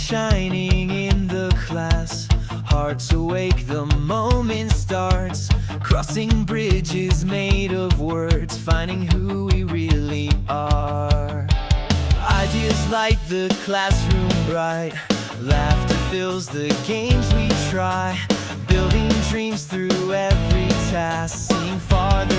shining in the class. Hearts awake, the moment starts. Crossing bridges made of words, finding who we really are. Ideas light the classroom bright. Laughter fills the games we try. Building dreams through every task, seeing farther